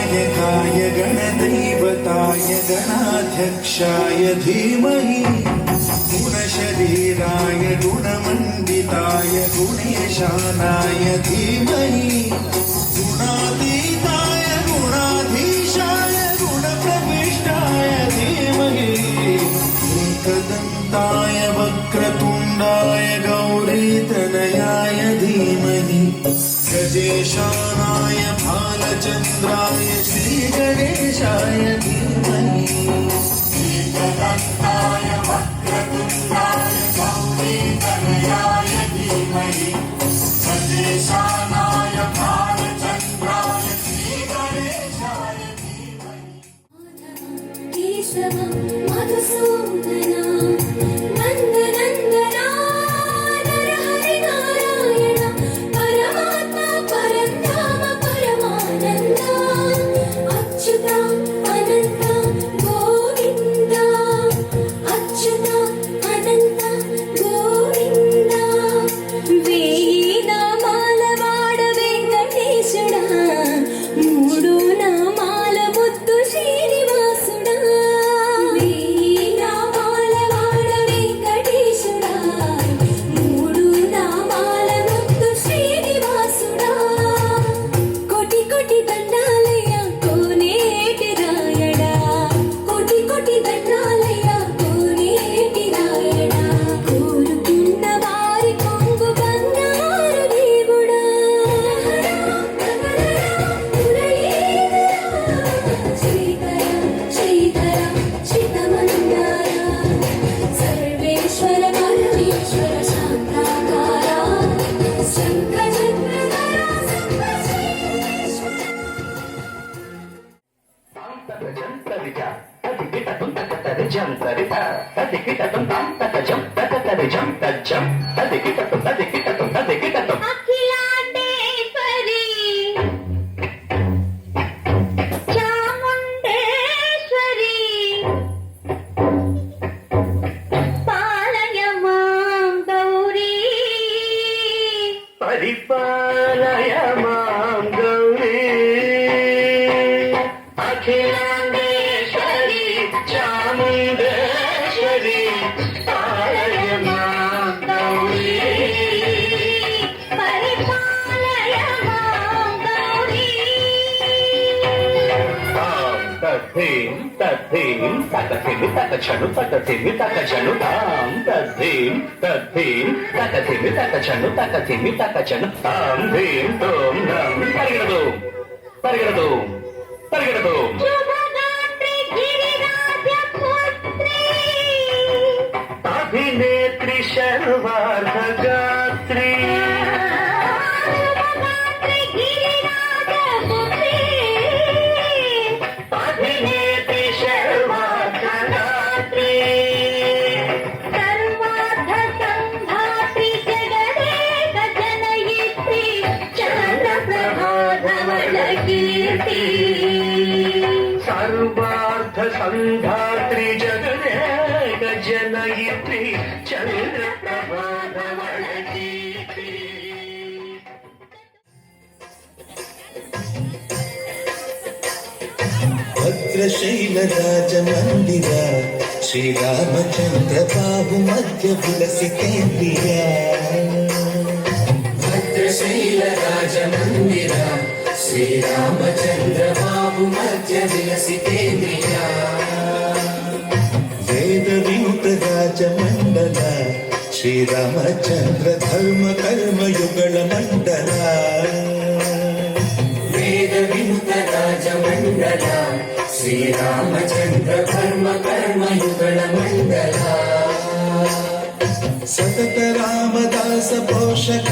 गणनायकाय गणदैवताय गणाध्यक्षाय धीमहि गुणशरीराय गुणमण्डिताय गुणेशानाय धीमहि गुणातीताय गुणाधीशाय गुणप्रविष्टाय धीमहि एकदन्ताय वक्रतुण्डाय गौरीतनयाय धीमहि गजेशानाय भालचन्द्राय श्रीगणेशाय धीमहि एकदन्ताय वक्रतुण्डाय गौरीतनयाय धीमहि गजेशानाय भालचन्द्राय श्रीगणेशाय धीमहि केशवं मधुसूदना नन्दनन्दना नरहरिनारायण परमात्मा परन्धाम परमानन्दा अच्युता अनन्त गोविन्दा अच्युता अनन्त गोविन्दा వేయినామాలవాడ వెంకటేశుడా మూడు నామాల ముద్దు శ్రీనివాసుడా వేయినామాలవాడ వెంకటేశుడా మూడు నామాల ముద్దు శ్రీనివాసుడా కోటి కోటి దండాలయ్య కోనేటి రాయడా కోటి కోటి దండాలయ్య కోనేటి రాయడా కోరుకున్న వారి కొంగు బంగారు దేవుడా శ్రీకర శ్రీధర శ్రీతమందార సర్వేశ్వర పరమేశ్వర శాంతాకార శంఖచక్రధర సంపశ్రీశ్వర అఖిలాండేశ్వరి చాముండేశ్వరి పాలయ మాం గౌరీ పరిపాలయ మాం గౌరీ అఖిలాండేశ్వరి చాముండేశ్వరి పాలయ మాం గౌరీ పరిపాలయ మాం గౌరీ తాం తథీం తథీం తథిమి తథచను తథిమి తథచను తాం తథీం తథీం తథిమి తథచను తథిమి తథచను తాం ధీం తోం నం పరిగెడదు పరిగెడదు పరిగెడదు శుభగాత్రి గిరిరాజ పుత్రి అభినేత్రి శర్వార్ధగాత్రి శుభగాత్రి గిరిరాజ పుత్రి అభినేత్రి శర్వార్ధగాత్రి సర్వార్థ సంధాత్రి జగదేక జనయిత్రి చంద్రప్రభాధవళ కీర్తి సర్వార్థ సంధాత్రి జగదేక జనయిత్రి చంద్రప్రభాధవళ కీర్తి భద్రశైలరాజమందిర శ్రీరామచంద్ర బాబు మధ్య విలసితేంద్రియ భద్రశైలరాజమందిర శ్రీరామచంద్ర బాబు మధ్య విలసితేంద్రియ వేద వినుత రాజమండల శ్రీరామచంద్ర ధర్మ కర్మయుగళ మండల వేద వినుత రాజమండల శ్రీరామచంద్ర ధర్మ కర్మయుగళ మండల సతత రామదాస పోషక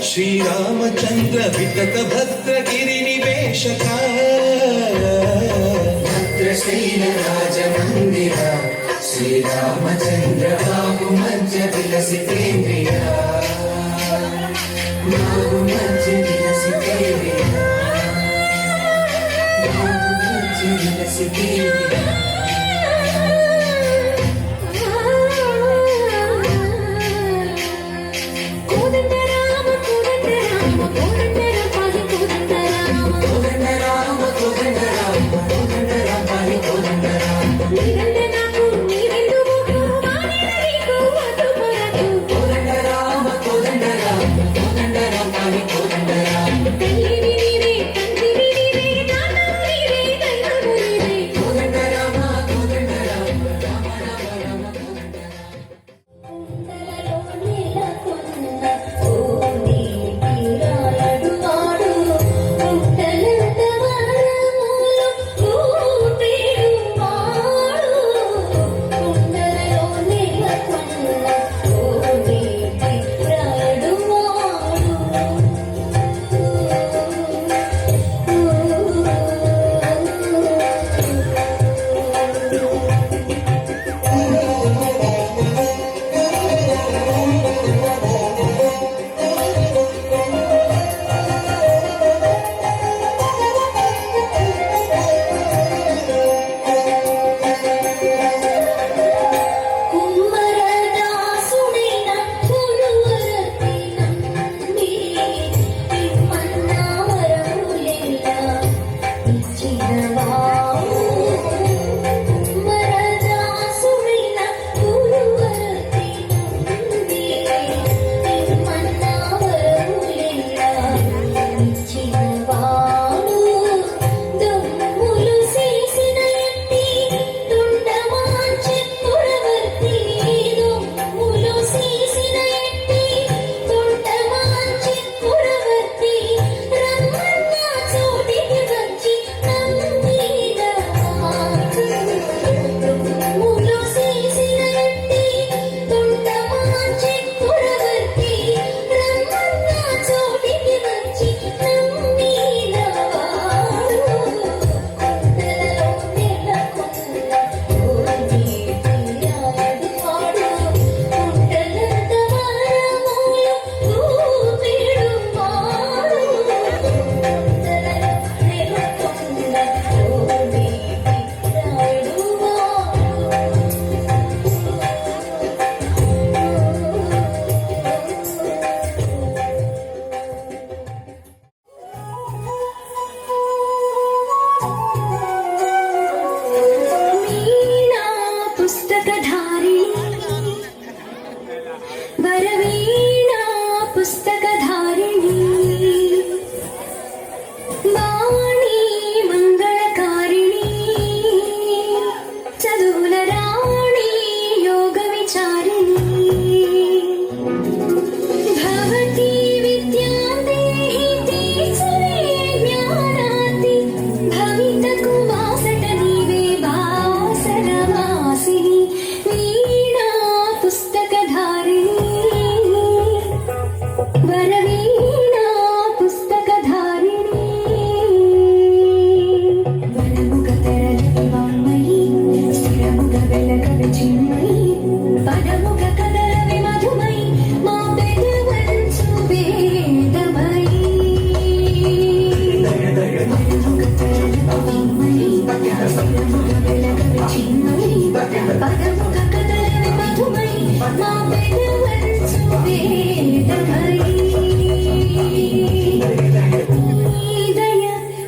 శ్రీరామచంద్ర వికట భద్రగిరి నివేశక భద్రశైలరాజమందిర శ్రీరామచంద్ర బాబు మధ్య విలసితేంద్రియ బాబు మధ్య విలసితేంద్రియ బాబు మధ్య విలసితేంద్రియ కోదండ రామ కోదండ రామ కోదండ రామ కోదండ రామ కోదండ రామ కోదండ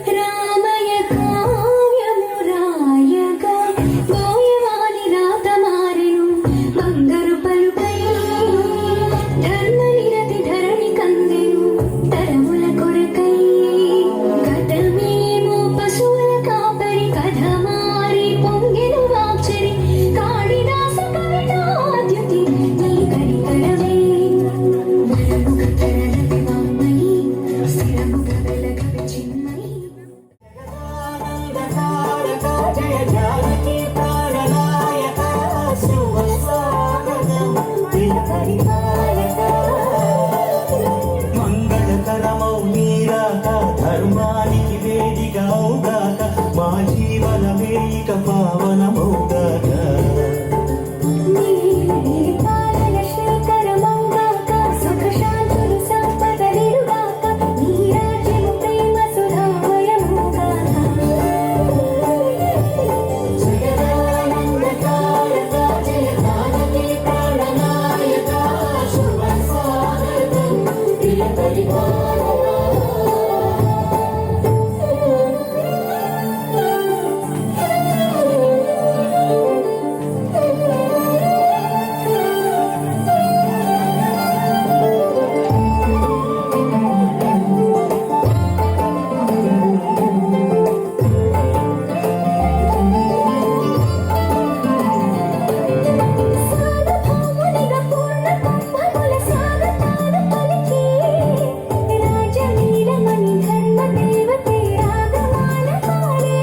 రామయ కావ్యము రాయగా గోయవాని రాత మారెను బంగారు పలుకై ధర్మ నిరతి ధరణి కందెను తరముల కొరకై గతమేమో పశువుల కాపరి కథ మారి పొంగెను వాక్చరి కాళిదాస కవితాద్యుతి నీ కనికరమే మనముగ తరలతి వామ్మయి స్థిరముగ వెలగవి చిన్మయి జయ జానకి ప్రాణనాయక శుభ స్వాగతం ప్రియ పరిపాలక మంగళకరమౌ నీరాక ధర్మానికి వేదిక అవుగాక మా జీవనమే ఇక పావనమౌగాక పాలన శ్రీకరమౌగాక సుఖ శాంతులు సంపద నిరుగాక నీ రాజ్యము ప్రేమ సుధామయముగాక జగదానందకారక జయ జానకి ప్రాణనాయక శుభ స్వాగతం ప్రియ పరిపాలక సార్వభౌమునిగా పూర్ణ కుంభముల స్వాగతాలు పలికి రాజవీరమణి ధర్మ దేవతే రాగమాల పాడే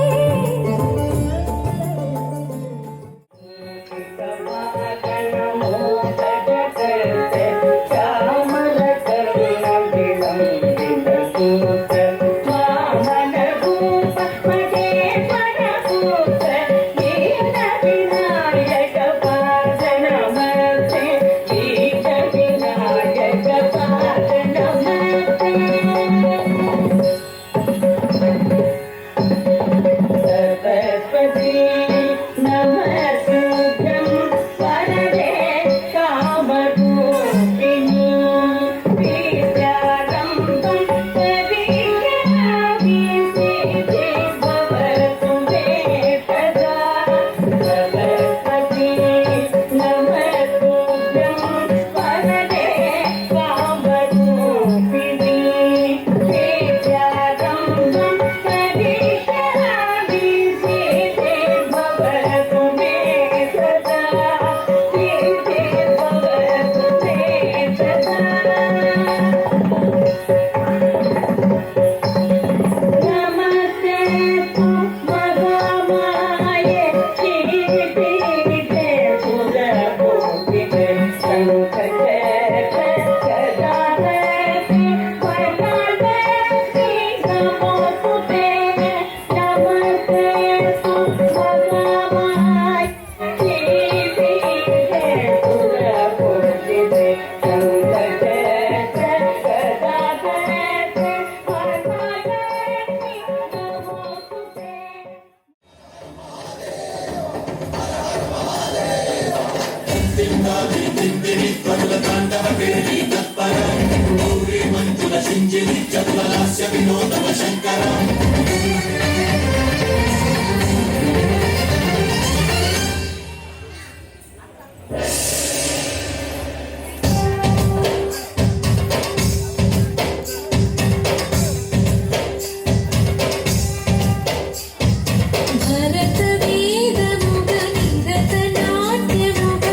భరత వేదముగ నిరత నాట్యముగ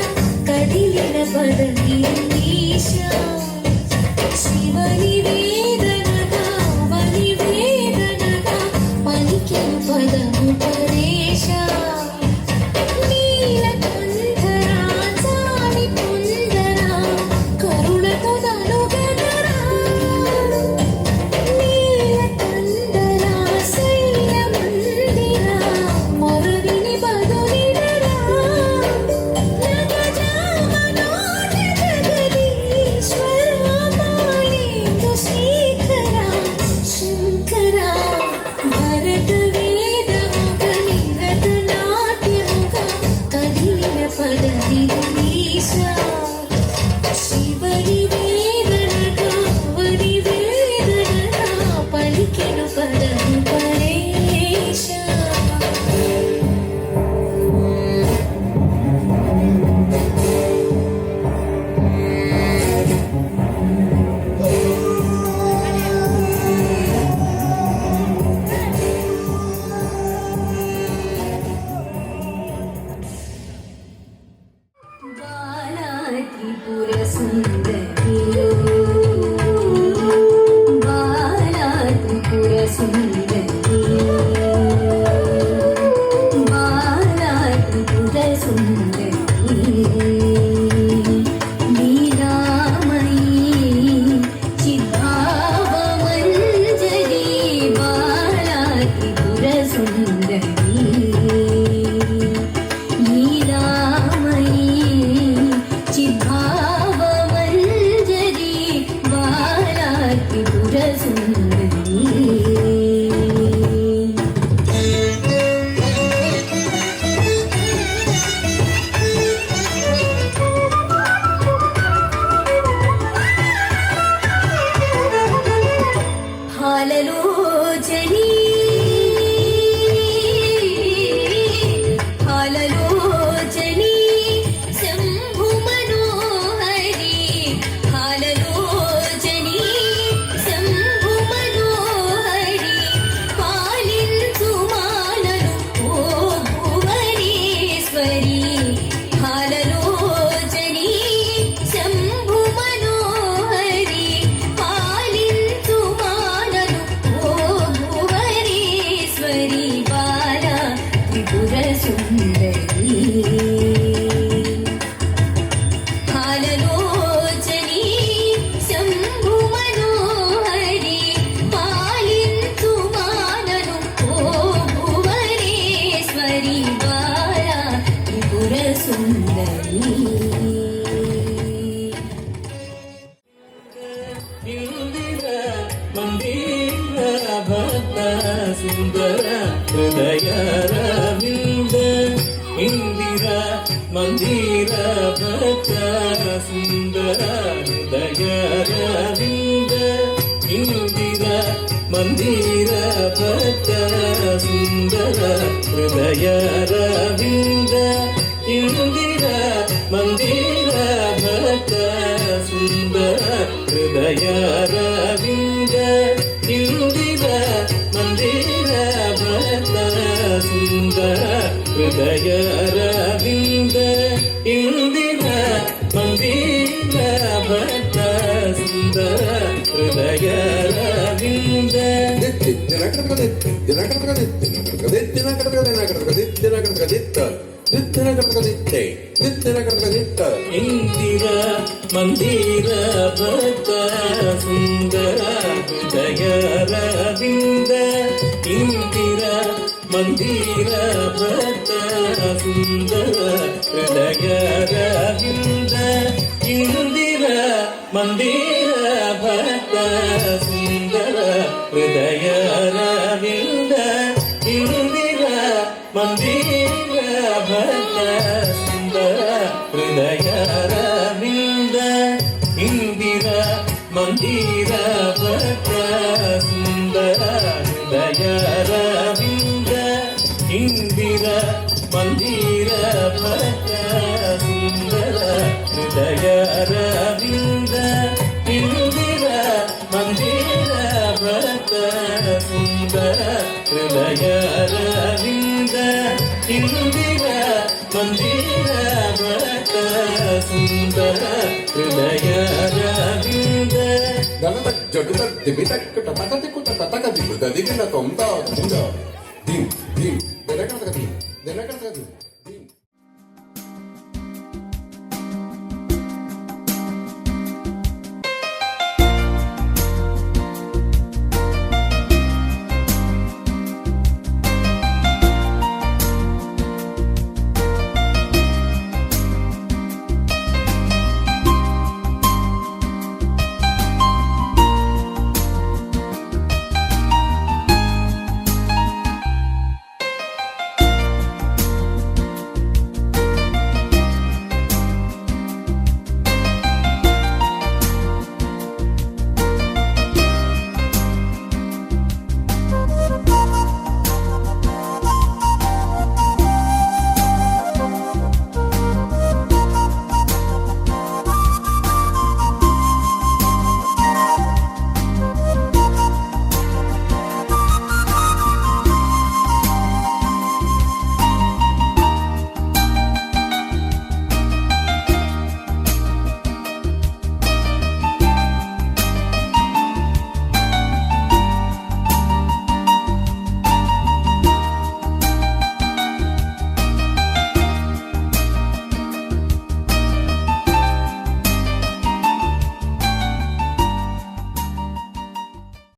కదిలిన పదవీశ శివని వేదనగా వని వేదనగా ಭುವನೇಶ್ವರಿ ಬಾಲ ತ್ರಿಪುರ ಸುಂದರಿ ಹಾಲಲೋಚನಿ ಶಂಭು ಮನೋಹರಿ ಪಾಲಿಂತು ಮಾನನು ಓ ಭುವನೇಶ್ವರಿ ಬಾಲ ತ್ರಿಪುರ ಸುಂದರಿ ಇಂದಿರ ಮಂದಿರ ಭಕ್ತ ಸುಂದರ ಹೃದಯ ರವಿಂದ ಇಂದಿರ ಮಂದಿರ ಭಕ್ತ ಸುಂದರ ಹೃದಯ ರವಿಂದ ಇಂದಿರ ಮಂದಿರ ಭಕ್ತ ಸುಂದರ ಹೃದಯ ರವಿಂದ ಇಂದಿರ ಮಂದಿರ ಭಕ್ತ ಸುಂದರ ಹೃದಯ ರವಿಂದ ಇಂದಿರ ಮಂದಿರ ಭಕ್ತ ಸುಂದರ ಹೃದಯ ರವಿಂದ ಇಂದಿರ ಮಂದಿರ ಭಕ್ತ ಸುಂದರ ಹೃದಯ ರವಿಂದ ಇಂದಿರ ಮಂದಿರ ಭಕ್ತ ಸುಂದರ ಹೃದಯ ರವಿಂದ ಇಂದಿರ ಮಂದಿರ ಭಕ್ತ ಸುಂದರ ಹೃದಯ ರವಿಂದ ಇಂದಿರ ಮಂದಿರ ಭಕ್ತ ಸುಂದರ ಹೃದಯ ರವಿಂದ ಇಂದಿರ ಮಂದಿರ ಭಕ್ತ ಸುಂದರ ಹೃದಯ ರವಿಂದ ಇಂದಿರ ಮಂದಿರ ಭಕ್ತ ಸುಂದರ ಹೃದಯ ರವಿಂದ ಇಂದಿರ ಮಂದಿರ ಭಕ್ತ ಸುಂದರ ಹೃದಯ ರವಿಂದ ಇಂದಿರ ಮಂದಿರ ಭಕ್ತ ಸುಂದರ ಹೃದಯ ರವಿಂದ ಇಂದಿರ ಮಂದಿರ ಭಕ್ತ ಸುಂದರ ಹೃದಯ ರವಿಂದ Dalatak jadutak dibitak ketataka kutataka dibuka dikena tomta tunda dim dim denakataka dim